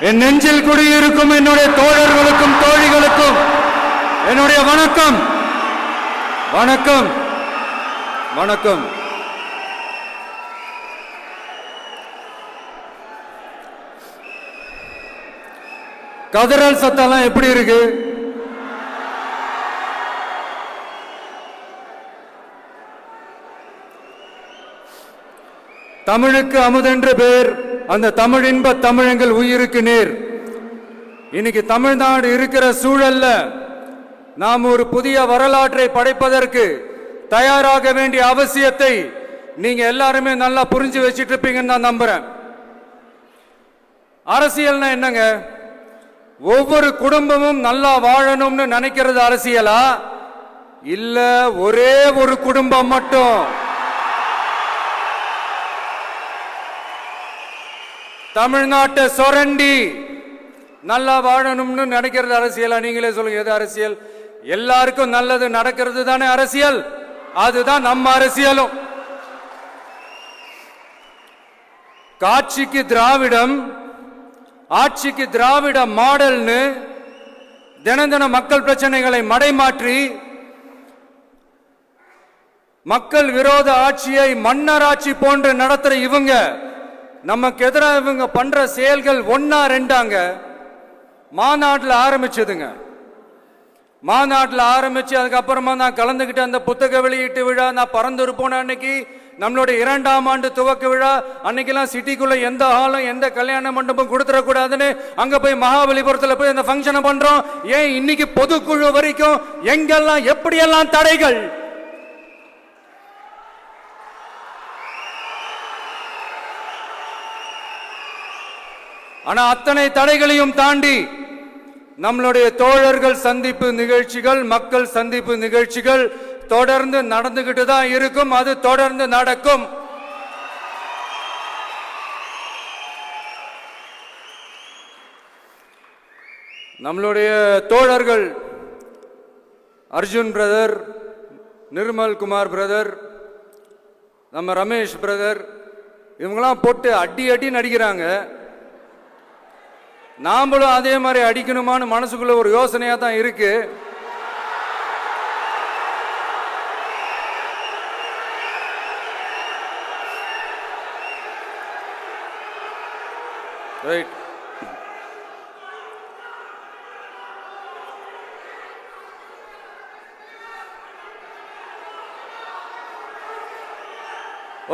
என் நெஞ்சில் குடியிருக்கும் என்னுடைய தோழர்களுக்கும் தோழிகளுக்கும் என்னுடைய வணக்கம் வணக்கம் வணக்கம். கதறல் சத்தம்லாம் எப்படி இருக்கு? தமிழுக்கு அமுதென்று பேர், அந்த தமிழ் இன்ப தமிழங்கள் உயிருக்கு நேர். இன்னைக்கு தமிழ்நாடு இருக்கிற சூழல்ல நாம் ஒரு புதிய வரலாற்றை படைப்பதற்கு தயாராக வேண்டிய அவசியத்தை நீங்க எல்லாருமே நல்லா புரிஞ்சு வச்சிட்டு இருப்பீங்கன்னு நான் நம்புறேன். அரசியல்னா என்னங்க? ஒவ்வொரு குடும்பமும் நல்லா வாழணும்னு நினைக்கிறது அரசியலா? இல்ல ஒரே ஒரு குடும்பம் மட்டும் தமிழ்நாட்டை சொரண்டி நல்லா வாழணும்னு நினைக்கிறது அரசியலா? நீங்களே சொல்லுங்க, எது அரசியல்? எல்லாருக்கும் நல்லது நடக்கிறது தானே அரசியல். அதுதான் நம்ம அரசியலும். காட்சிக்கு திராவிடம், ஆட்சிக்கு திராவிட மாடல்னு தினம் தினம் மக்கள் பிரச்சனைகளை மடைமாற்றி மக்கள் விரோத ஆட்சியை மன்னராட்சி போன்று நடத்துற இவங்க நமக்கு எதிராக இவங்க பண்ற செயல்கள் ஒன்னா ரெண்டாங்க. மாநாட்டில் ஆரம்பிச்சதுங்க. மாநாட்டில் ஆரம்பிச்சு அதுக்கப்புறமா நான் கலந்துகிட்ட அந்த புத்தக வெளியீட்டு விழா, நான் பறந்துரு போன அன்னைக்கு நம்மளுடைய 2ஆம் ஆண்டு துவக்க விழா அன்னைக்கெல்லாம் சிட்டிக்குள்ள எந்த ஹாலும் எந்த கல்யாண மண்டபம் கொடுத்துடக்கூடாதுன்னு அங்க போய் மகாபலிபுரத்தில் போய் அந்த ஃபங்க்ஷனை பண்றோம். ஏன் இன்னைக்கு பொதுக்குழு வரைக்கும் எங்கெல்லாம் எப்படியெல்லாம் தடைகள்? ஆனா அத்தனை தடைகளையும் தாண்டி நம்மளுடைய தோழர்கள் சந்திப்பு நிகழ்ச்சிகள், மக்கள் சந்திப்பு நிகழ்ச்சிகள் தொடர்ந்து நடந்துகிட்டு தான் இருக்கும். அது தொடர்ந்து நடக்கும். நம்மளுடைய தோழர்கள் அர்ஜுன் பிரதர், நிர்மல் குமார் பிரதர், நம்ம ரமேஷ் பிரதர், இவங்கெல்லாம் போட்டு அடி அடி நடிக்கிறாங்க. நாமளும் அதே மாதிரி அடிக்கணுமான்னு மனசுக்குள்ள ஒரு யோசனையா தான் இருக்கு. ரைட்.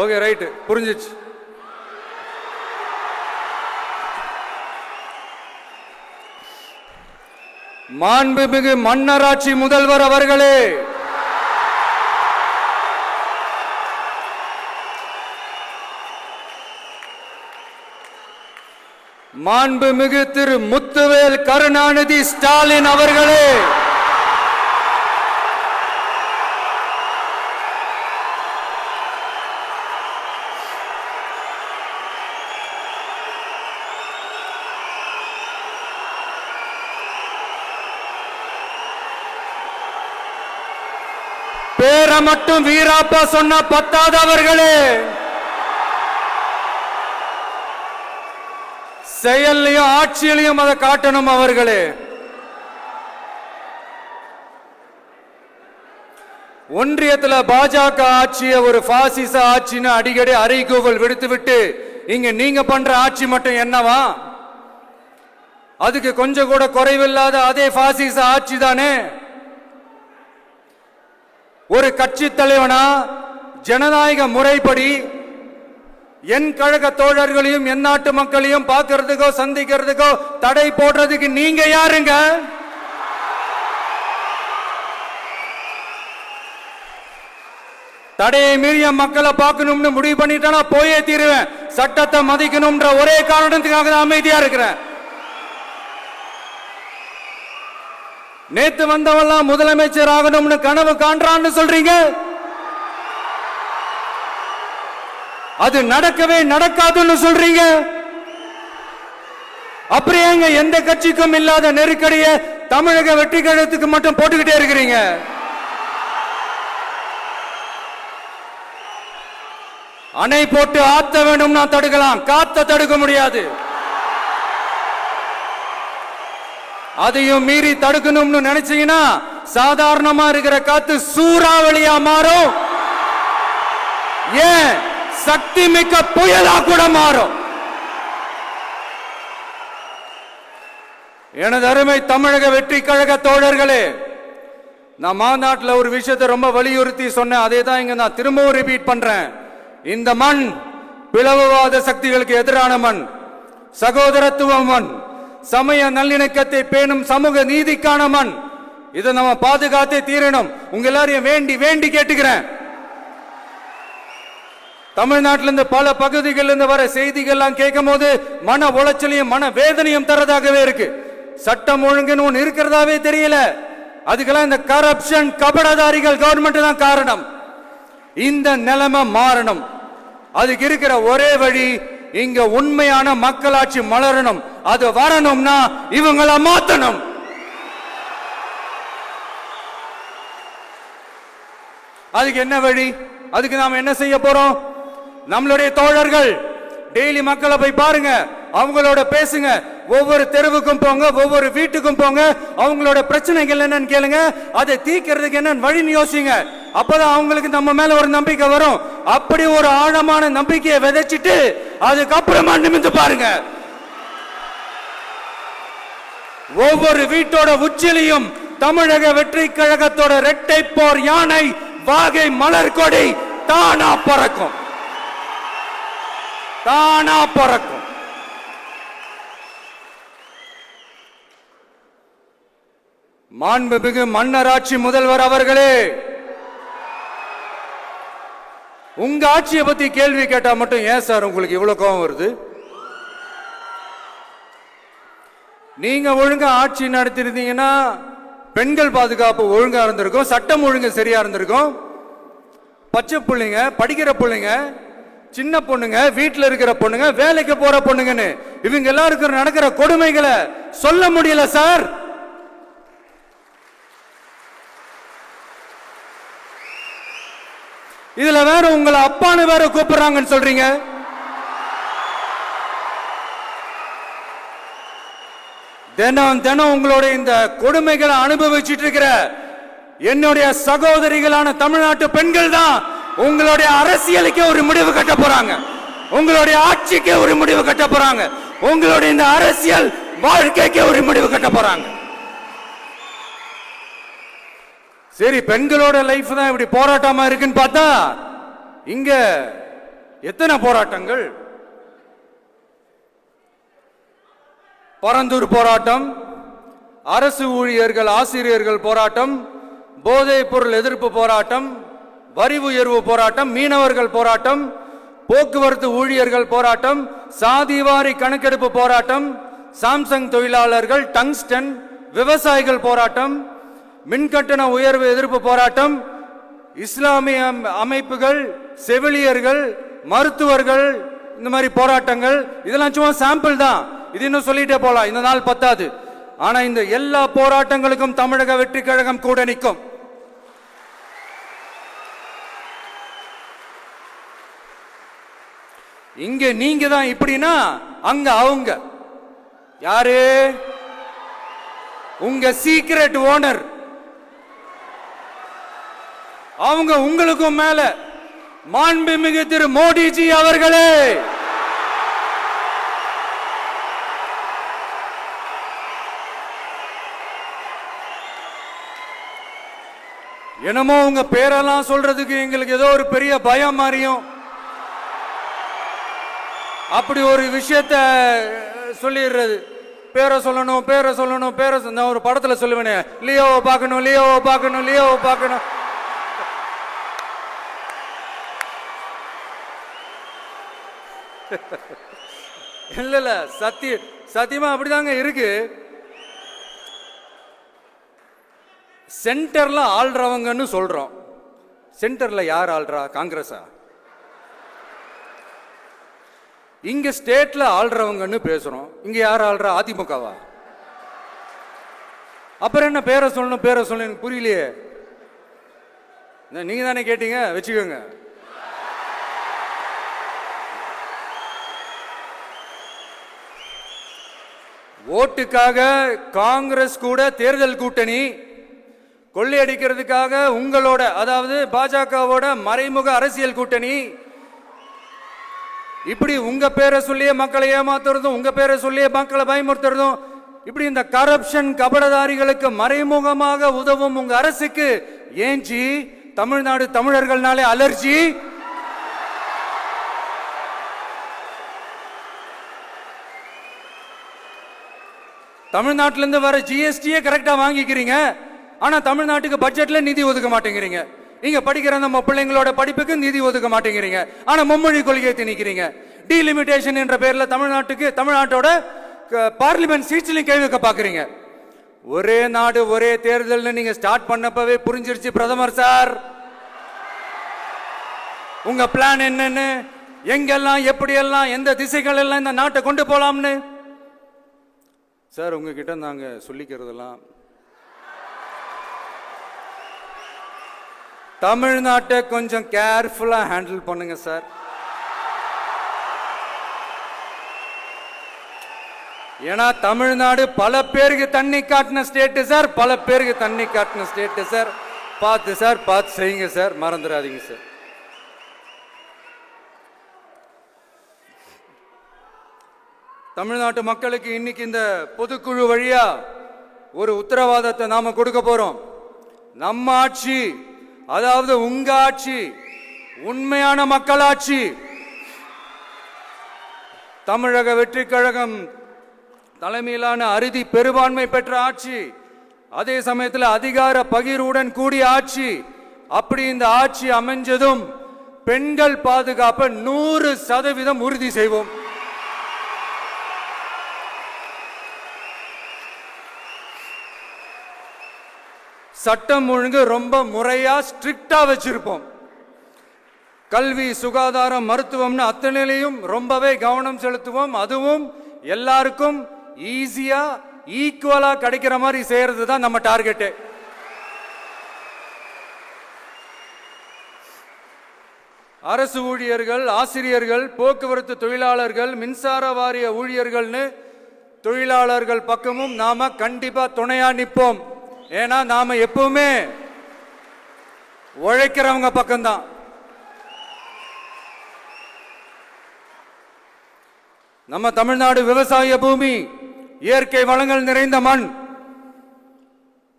ஓகே, ரைட்டு, புரிஞ்சிச்சு. மாண்புமிகு மன்னராட்சி முதல்வர் அவர்களே, மாண்புமிகு திரு முத்துவேல் கருணாநிதி ஸ்டாலின் அவர்களே, பேரை மட்டும் வீராப்பா சொன்ன பத்தாதவர்களே, செயல்லையும் ஆட்சியிலையும் அதை காட்டணும் அவர்களே. ஒன்றியத்தில் பாஜக ஆட்சியை ஒரு பாசிச ஆட்சின்னு அடிக்கடி அறைகூவல் விடுத்துவிட்டு இங்க நீங்க பண்ற ஆட்சி மட்டும் என்னவா? அதுக்கு கொஞ்சம் கூட குறைவில்லாத அதே பாசிச ஆட்சி தானே. ஒரு கட்சி தலைவனா ஜனநாயக முறைப்படி என் கழக தோழர்களையும் என் நாட்டு மக்களையும் பார்க்கறதுக்கோ சந்திக்கிறதுக்கோ தடை போடுறதுக்கு நீங்க யாருங்க? தடையை மீறிய மக்களை பார்க்கணும்னு முடிவு பண்ணிட்டா போயே தீருவேன். சட்டத்தை மதிக்கணும்ன்ற ஒரே காரணத்துக்காக தான் அமைதியா இருக்கிறேன். நேத்து வந்தவெல்லாம் முதலமைச்சர் ஆகணும்னு கனவு காண்றான்னு சொல்றீங்க. அது நடக்கவே நடக்காதுன்னு சொல்றீங்க. அப்படியே எந்த கட்சிக்கும் இல்லாத நெருக்கடியை தமிழக வெற்றி கழகத்துக்கு மட்டும் போட்டுக்கிட்டே இருக்கிறீங்க. அணை போட்டு ஆத்த வேண்டும்னா தடுக்கலாம், காத்த தடுக்க முடியாது. அதையும் மீறி தடுக்கணும்னு நினைச்சீங்கன்னா சாதாரணமா இருக்கிற காத்து சூறாவளியா மாறும். ஏன் சக்தி மிக்க புயலா கூட மாறும். எனது அருமை தமிழக வெற்றி கழக தோழர்களே, நான் மாநாட்டில் ஒரு விஷயத்தை ரொம்ப வலியுறுத்தி சொன்னேன். அதே தான் இங்க நான் திரும்பவும் ரிப்பீட் பண்றேன். இந்த மண் பிளவுவாத சக்திகளுக்கு எதிரான மண், சகோதரத்துவ மண், சமய நல்லிணக்கத்தை பேணும் சமூக நீதிக்கான மண். இதை நம்ம பாதுகாத்தே தீரணும். உங்க எல்லாரையும் வேண்டி வேண்டி கேட்டுக்கிறேன். தமிழ்நாட்டிலிருந்து பல பகுதிகளிலிருந்து வர செய்திகள்லாம் கேட்கும் போது மன உளைச்சலையும் மன வேதனையும் தரதாகவே இருக்கு. சட்டம் ஒழுங்குன்னு ஒன்று இருக்கிறதாவே தெரியல. அதுக்கெல்லாம் இந்த கரப்ஷன் கபடதாரிகள் கவர்மெண்ட் தான் காரணம். இந்த நிலைமை மாறணும். அதுக்கு இருக்கிற ஒரே வழி, இங்க உண்மையான மக்களாட்சி மலரணும். அது வரணும்னா இவங்கள மாத்தணும். அதுக்கு என்ன வழி? அதுக்கு நாம என்ன செய்ய போறோம்? நம்மளுடைய தோழர்கள் டெய்லி மக்களை போய் பாருங்க, அவங்களோட பேசுங்க, ஒவ்வொரு தெருவுக்கும் போங்க, ஒவ்வொரு வீட்டுக்கும் போங்க, அவங்களோட பிரச்சனைகள் என்னன்னு கேளுங்க, அதை தீர்க்கிறதுக்கு என்னன்னு வழி யோசிங்க. அப்பதான் அவங்களுக்கு நம்ம மேல ஒரு நம்பிக்கை வரும். அப்படி ஒரு ஆழமான நம்பிக்கையை விதைச்சிட்டு அதுக்கப்புறமா நிமிந்து பாருங்க. ஒவ்வொரு வீட்டோட உச்சிலையும் தமிழக வெற்றி கழகத்தோட இரட்டை போர் யானை வாகை மலர் கொடி தானா பறக்கும், தானா பறக்கும். மாண்புமிகு மன்னராட்சி முதல்வர் அவர்களே, உங்க ஆட்சியை பத்தி கேள்வி கேட்டா மட்டும் ஏன் சார் உங்களுக்கு இவ்வளவு கோபம் வருது? நீங்க ஒழுங்கா ஆட்சி நடத்திருந்தீங்கன்னா பெண்கள் பாதுகாப்பு ஒழுங்கா இருந்திருக்கும், சட்டம் ஒழுங்கு சரியா இருந்திருக்கும். பச்சை பிள்ளைங்க, படிக்கிற பிள்ளைங்க, சின்ன பொண்ணுங்க, வீட்டில் இருக்கிற பொண்ணுங்க, வேலைக்கு போற பொண்ணுங்கன்னு இவங்க எல்லாருக்கும் நடக்கிற கொடுமைகளை சொல்ல முடியல சார். இதுல வேற உங்களை அப்பான்னு வேற கூப்பிடுறாங்கன்னு சொல்றீங்க. தினம் தினம் உங்களுடைய இந்த கொடுமைகளை அனுபவிச்சுட்டு இருக்கிற என்னுடைய சகோதரிகளான தமிழ்நாட்டு பெண்கள் தான் உங்களுடைய அரசியலுக்கு ஒரு முடிவு கட்ட போறாங்க, உங்களுடைய ஆட்சிக்கு ஒரு முடிவு கட்ட போறாங்க, உங்களுடைய இந்த அரசியல் வாழ்க்கைக்கு ஒரு முடிவு கட்ட போறாங்க. சரி, பெண்களோட லைஃப் தான் இப்படி போராட்டமா இருக்குன்னு பார்த்தா இங்க எத்தனை போராட்டங்கள்? பரந்தூர் போராட்டம், அரசு ஊழியர்கள் ஆசிரியர்கள் போராட்டம், போதைப் பொருள் எதிர்ப்பு போராட்டம், வரி உயர்வு போராட்டம், மீனவர்கள் போராட்டம், போக்குவரத்து ஊழியர்கள் போராட்டம், சாதிவாரி கணக்கெடுப்பு போராட்டம், சாம்சங் தொழிலாளர்கள், டங்ஸ்டன், விவசாயிகள் போராட்டம், மின்கட்டண உயர்வு எதிர்ப்பு போராட்டம், இஸ்லாமிய அமைப்புகள், செவிலியர்கள், மருத்துவர்கள், இந்த மாதிரி போராட்டங்கள். இதெல்லாம் சும்மா சாம்பிள் தான். இது இன்னும் சொல்லிட்டே போலாம், இந்த நாள் பத்தாது. ஆனா இந்த எல்லா போராட்டங்களுக்கும் தமிழக வெற்றி கழகம் கூட நிற்கும். இங்க நீங்க தான் இப்படின்னா அங்க அவங்க யாரு? உங்க சீக்ரெட் ஓனர். அவங்க உங்களுக்கும் மேல மாண்புமிகு திரு மோடிஜி அவர்களே, என்னமோ உங்க பேரெல்லாம் சொல்றதுக்கு எங்களுக்கு ஏதோ ஒரு பெரிய பயம் மாறியும் அப்படி ஒரு விஷயத்த சொல்லிடுறது. பேரை சொல்லணும், பேரை சொல்லணும், பேரை நான் ஒரு படத்துல சொல்லுவேனே, லியோவை பார்க்கணும், லியோவை பார்க்கணும், லியோவை பார்க்கணும். இல்ல இல்ல, சத்தியமா அப்படிதாங்க இருக்கு. சென்டர்ல ஆள்றவங்கன்னு சொல்றோம். சென்டர்ல யார் ஆள்றா? காங்கிரஸா? இங்க ஸ்டேட்ல ஆள்றவங்கன்னு பேசுறோம். இங்க யார் ஆள்றா? அதிமுகவா? அப்புறம் என்ன பேரை சொல்லணும், பேரை சொல்லணும்? எனக்கு புரியலையே. நீங்க தானே கேட்டீங்க, வச்சுக்கோங்க. ஓட்டுக்காக காங்கிரஸ் கூட தேர்தல் கூட்டணி, கொள்ளையடிக்கிறதுக்காக உங்களோட அதாவது பாஜகவோட மறைமுக அரசியல் கூட்டணி, இப்படி உங்க பேரை சொல்லியே மக்களை ஏமாத்துறதும் உங்க பேரை சொல்லியே மக்களை பயமுறுத்துறதும், இப்படி இந்த கரப்ஷன் கபடதாரிகளுக்கு மறைமுகமாக உதவும் உங்க அரசுக்கு ஏஞ்சி தமிழ்நாடு தமிழர்கள்னாலே அலர்ஜி. தமிழ்நாட்டிலிருந்து வர ஜிஎஸ்டியே கரெக்டா வாங்கிக்கிறீங்க, ஆனா தமிழ்நாட்டுக்கு பட்ஜெட்ல நிதி ஒதுக்க மாட்டேங்கிறீங்க. இங்க படிக்கிற நம்ம பிள்ளைங்களோட படிப்புக்கு நிதி ஒதுக்க மாட்டேங்கிறீங்க, ஆனா மும்மொழி கொள்கையை திணிக்கிறீங்க. டீலிமிட்டேஷன் என்ற பேர்ல தமிழ்நாட்டோட பார்லிமெண்ட் சீட்ஸ்லயும் கை வைக்க பாக்குறீங்க. ஒரே நாடு ஒரே தேர்தல் நீங்க ஸ்டார்ட் பண்ணப்பவே புரிஞ்சிருச்சு பிரதமர் சார் உங்க பிளான் என்னன்னு, எங்கெல்லாம் எப்படியெல்லாம் எந்த திசைகள் எல்லாம் இந்த நாட்டை கொண்டு போலாம்னு. சார் உங்ககிட்ட நாங்க சொல்லிக்கிறதெல்லாம் தமிழ்நாட்டை கொஞ்சம் கேர்ஃபுல்லா ஹேண்டில் பண்ணுங்க சார். ஏன்னா தமிழ்நாடு பல பேருக்கு தண்ணி காட்டின ஸ்டேட் சார், பல பேருக்கு தண்ணி காட்டின ஸ்டேட் சார். பார்த்து செய்யுங்க சார், மறந்துடாதீங்க சார். தமிழ்நாட்டு மக்களுக்கு இன்னைக்கு இந்த பொதுக்குழு வழியா ஒரு உத்தரவாதத்தை நாம கொடுக்க போறோம். நம்ம ஆட்சி, அதாவது உங்க ஆட்சி, உண்மையான மக்களாட்சி, தமிழக வெற்றி கழகம் தலைமையிலான அறுதி பெரும்பான்மை பெற்ற ஆட்சி, அதே சமயத்தில் அதிகார பகிர்வுடன் கூடிய ஆட்சி. அப்படி இந்த ஆட்சி அமைஞ்சதும் பெண்கள் பாதுகாப்பை 100% உறுதி செய்வோம். சட்டம் ஒழுங்கு ரொம்ப முறையா ஸ்ட்ரிக்டா வச்சிருப்போம். கல்வி, சுகாதாரம், மருத்துவம்னு அத்தனையிலையும் ரொம்பவே கவனம் செலுத்துவோம். அதுவும் எல்லாருக்கும் ஈஸியா ஈக்குவலா கிடைக்கிற மாதிரி செய்யறது தான் நம்ம டார்கெட். அரசு ஊழியர்கள், ஆசிரியர்கள், போக்குவரத்து தொழிலாளர்கள், மின்சார வாரிய ஊழியர்கள்னு தொழிலாளர்கள் பக்கமும் நாம கண்டிப்பா துணையா நிற்போம். ஏன்னா நாம எப்பவுமே உழைக்கிறவங்க பக்கம்தான். நம்ம தமிழ்நாடு விவசாய பூமி, இயற்கை வளங்கள் நிறைந்த மண்.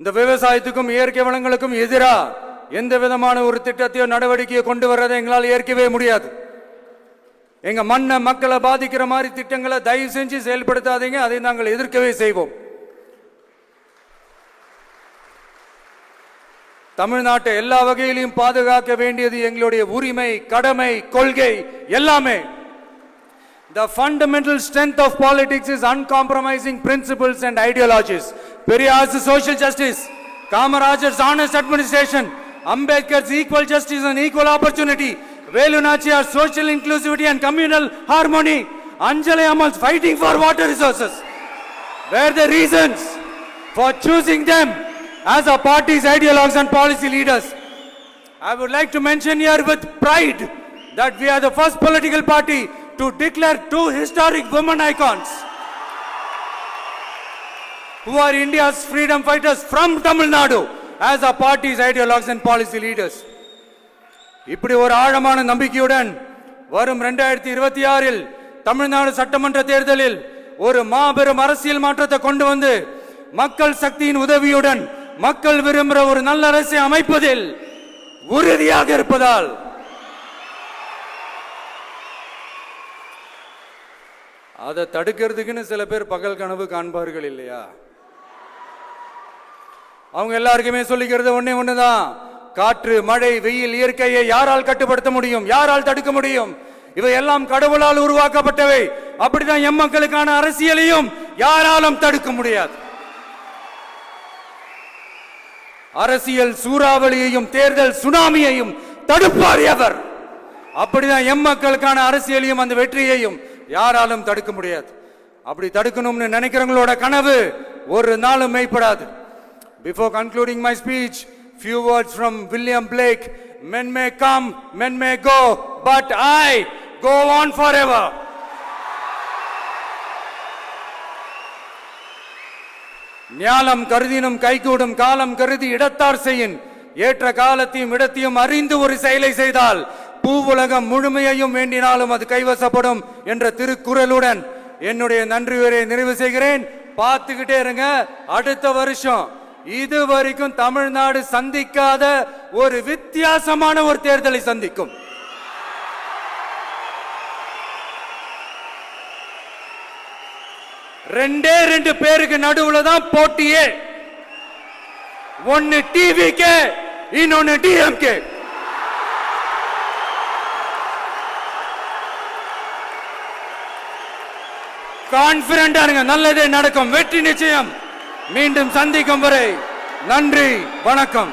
இந்த விவசாயத்துக்கும் இயற்கை வளங்களுக்கும் எதிராக எந்த விதமான ஒரு திட்டத்தையோ நடவடிக்கையை கொண்டு வர்றதை எங்களால் ஏற்கவே முடியாது. எங்க மண்ணை மக்களை பாதிக்கிற மாதிரி திட்டங்களை தயவு செஞ்சு செயல்படுத்தாதீங்க, அதை நாங்கள் எதிர்க்கவே செய்வோம். தமிழ்நாட்டை எல்லா வகையிலும் பாதுகாக்க வேண்டியது எங்களுடைய உரிமை, கடமை, கொள்கை எல்லாமே. The fundamental strength of politics is uncompromising principles and ideologies. Periyar's social justice, Kamaraj's honest administration, Ambedkar's equal justice and equal opportunity, Velu Nachiyar's social inclusivity and communal harmony, Anjali Amal's fighting for water resources were the reasons for choosing them as our party's ideologues and policy leaders. I would like to mention here with pride that we are the first political party to declare two historic women icons who are India's freedom fighters from Tamil Nadu as our party's ideologues and policy leaders. இப்படி ஒரு ஆழமான நம்பிக்கையுடன் வரும் 2026 தமிழ்நாடு சட்டமன்ற தேர்தலில் ஒரு மாபெரும் அரசியல் மாற்றத்தை கொண்டு வந்து மக்கள் சக்தியின் உதவியுடன் மக்கள் விரும்புகிற ஒரு நல்ல அரசை அமைப்பதில் உறுதியாக இருப்பதால் அதை தடுக்கிறதுக்குன்னு சில பேர் பகல் கனவு காண்பார்கள் இல்லையா? அவங்க எல்லாருக்குமே சொல்லிக்கிறது ஒண்ணுதான், காற்று, மழை, வெயில், இயற்கையை யாரால் கட்டுப்படுத்த முடியும்? யாரால் தடுக்க முடியும்? இவை எல்லாம் கடவுளால் உருவாக்கப்பட்டவை. அப்படிதான் எம் மக்களுக்கான அரசியலையும் யாராலும் தடுக்க முடியாது. அரசியல் சூறாவளியையும் தேர்தல் சுனாமியையும் தடுப்பார் எவர். அப்படிதான் எம் மக்களுக்கான அரசியலையும் அந்த வெற்றியையும் யாராலும் தடுக்க முடியாது. அப்படி தடுக்கணும்னு நினைக்கிறவங்களோட கனவு ஒரு நாளும் மெய்ப்படாது. Before concluding my speech, few words from William Blake. Men may come, men may go, but I go on forever. ஞாலம் கருதினும் கைகூடும் காலம் கருதி இடத்தார் செய்யின் ஏற்ற காலத்தையும் இடத்தையும் அறிந்து ஒரு செயலை செய்தால் பூவுலகம் முழுமையையும் வேண்டினாலும் அது கைவசப்படும் என்ற திருக்குறளுடன் என்னுடைய நன்றி உரையை நிறைவு செய்கிறேன். பார்த்துக்கிட்டே இருங்க. அடுத்த வருஷம் இது வரைக்கும் தமிழ்நாடு சந்திக்காத ஒரு வித்தியாசமான ஒரு தேர்தலை சந்திக்கும். ரெண்டே ரெண்டு பேருக்கு நடுவுல தான் போட்டியே. ஒன்னு டிவிகே, இன்னொன்னு டிஎம்கே. கான்பிடண்டா இருங்க, நல்லதே நடக்கும், வெற்றி நிச்சயம். மீண்டும் சந்திக்கும் வரை நன்றி, வணக்கம்.